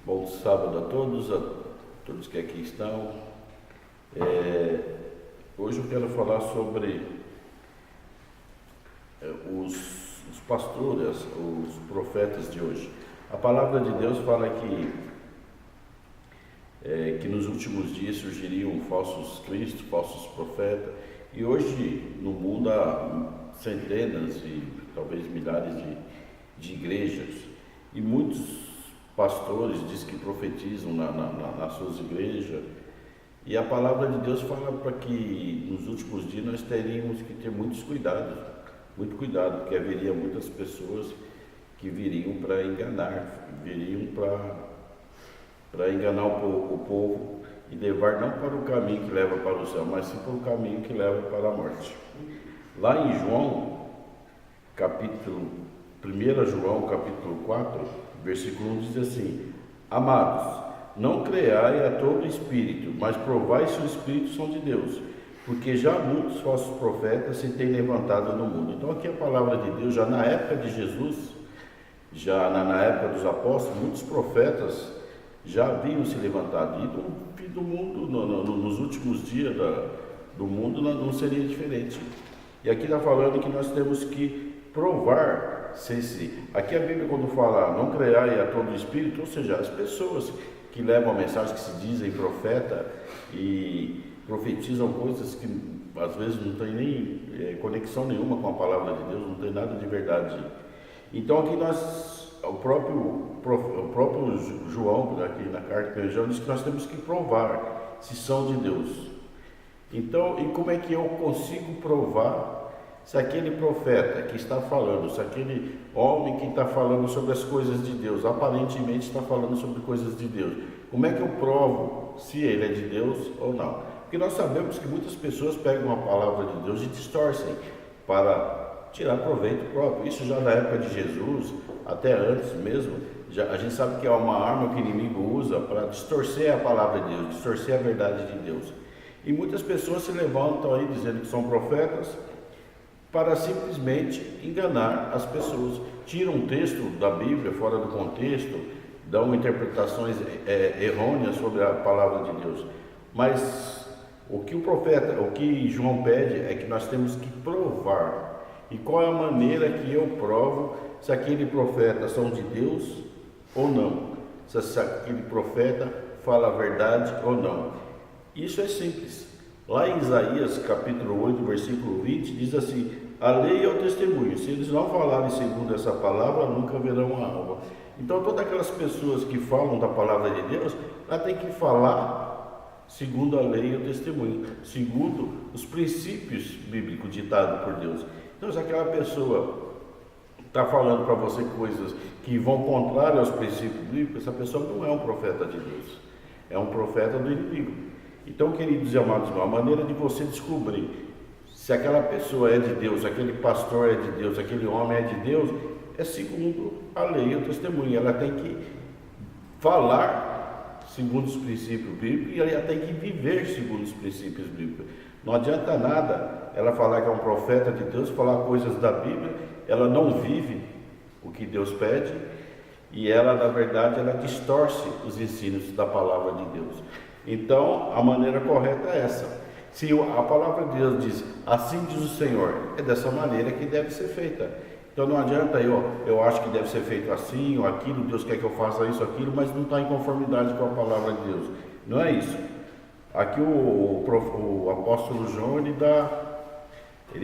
Bom sábado a todos que aqui estão. Hoje eu quero falar sobre os pastores, os profetas de hoje. A palavra de Deus fala que nos últimos dias surgiriam falsos cristos, falsos profetas, e hoje no mundo há centenas e talvez milhares de igrejas, e muitos pastores dizem que profetizam nas suas igrejas, e a palavra de Deus fala para que nos últimos dias nós teríamos que ter muito cuidado, porque haveria muitas pessoas que viriam para enganar, para enganar o povo e levar não para o caminho que leva para o céu, mas sim para o caminho que leva para a morte. Lá em João, 1 João capítulo 4, versículo 1 diz assim: Amados, não creai a todo espírito, mas provai se os espíritos são de Deus, porque já muitos falsos profetas se têm levantado no mundo. Então aqui a palavra de Deus, já na época de Jesus, já na época dos apóstolos, muitos profetas já haviam se levantado, e no fim do mundo, nos últimos dias do mundo não seria diferente. E aqui está falando que nós temos que provar aqui a Bíblia, quando fala não creai a todo espírito, ou seja, as pessoas que levam a mensagem, que se dizem profeta e profetizam coisas que às vezes não tem nem conexão nenhuma com a palavra de Deus, não tem nada de verdade. Então aqui o próprio João, aqui na carta de João, diz que nós temos que provar se são de Deus. Então, e como é que eu consigo provar se aquele profeta que está falando, se aquele homem que está falando sobre as coisas de Deus, aparentemente está falando sobre coisas de Deus, como é que eu provo se ele é de Deus ou não? Porque nós sabemos que muitas pessoas pegam a palavra de Deus e distorcem para tirar proveito próprio. Isso já na época de Jesus, até antes mesmo, a gente sabe que é uma arma que o inimigo usa para distorcer a palavra de Deus, distorcer a verdade de Deus. E muitas pessoas se levantam aí dizendo que são profetas para simplesmente enganar as pessoas. Tiram um texto da Bíblia fora do contexto, dão interpretações errôneas sobre a palavra de Deus. Mas o que João pede é que nós temos que provar. E qual é a maneira que eu provo se aquele profeta são de Deus ou não? Se aquele profeta fala a verdade ou não? Isso é simples. Lá em Isaías capítulo 8, versículo 20, diz assim: a lei é o testemunho, se eles não falarem segundo essa palavra, nunca verão a alma. Então todas aquelas pessoas que falam da palavra de Deus, ela tem que falar segundo a lei e o testemunho, segundo os princípios bíblicos ditados por Deus. Então se aquela pessoa está falando para você coisas que vão contrário aos princípios bíblicos, essa pessoa não é um profeta de Deus, é um profeta do inimigo. Então, queridos e amados irmãos, a maneira de você descobrir se aquela pessoa é de Deus, aquele pastor é de Deus, aquele homem é de Deus, é segundo a lei e o testemunho. Ela tem que falar segundo os princípios bíblicos e ela tem que viver segundo os princípios bíblicos. Não adianta nada ela falar que é um profeta de Deus, falar coisas da Bíblia, ela não vive o que Deus pede e ela, na verdade, ela distorce os ensinos da palavra de Deus. Então, a maneira correta é essa. Se a palavra de Deus diz, assim diz o Senhor, é dessa maneira que deve ser feita. Então não adianta eu acho que deve ser feito assim ou aquilo, Deus quer que eu faça isso, aquilo, mas não está em conformidade com a palavra de Deus. Não é isso. Aqui o apóstolo João, ele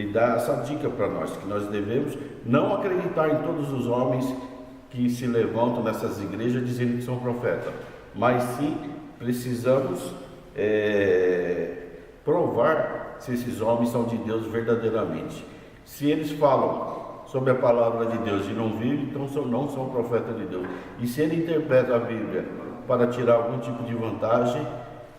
dá essa dica para nós, que nós devemos não acreditar em todos os homens que se levantam nessas igrejas dizendo que são profetas, mas sim precisamos provar se esses homens são de Deus verdadeiramente. Se eles falam sobre a palavra de Deus e não vivem, então não são profetas de Deus. E se ele interpreta a Bíblia para tirar algum tipo de vantagem,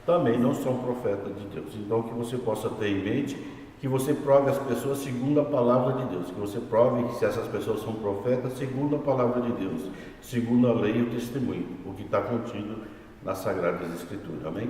também não são profetas de Deus. Então que você possa ter em mente que você prove as pessoas segundo a palavra de Deus, que você prove que se essas pessoas são profetas segundo a palavra de Deus, segundo a lei e o testemunho, o que está contido nas Sagradas Escrituras. Amém?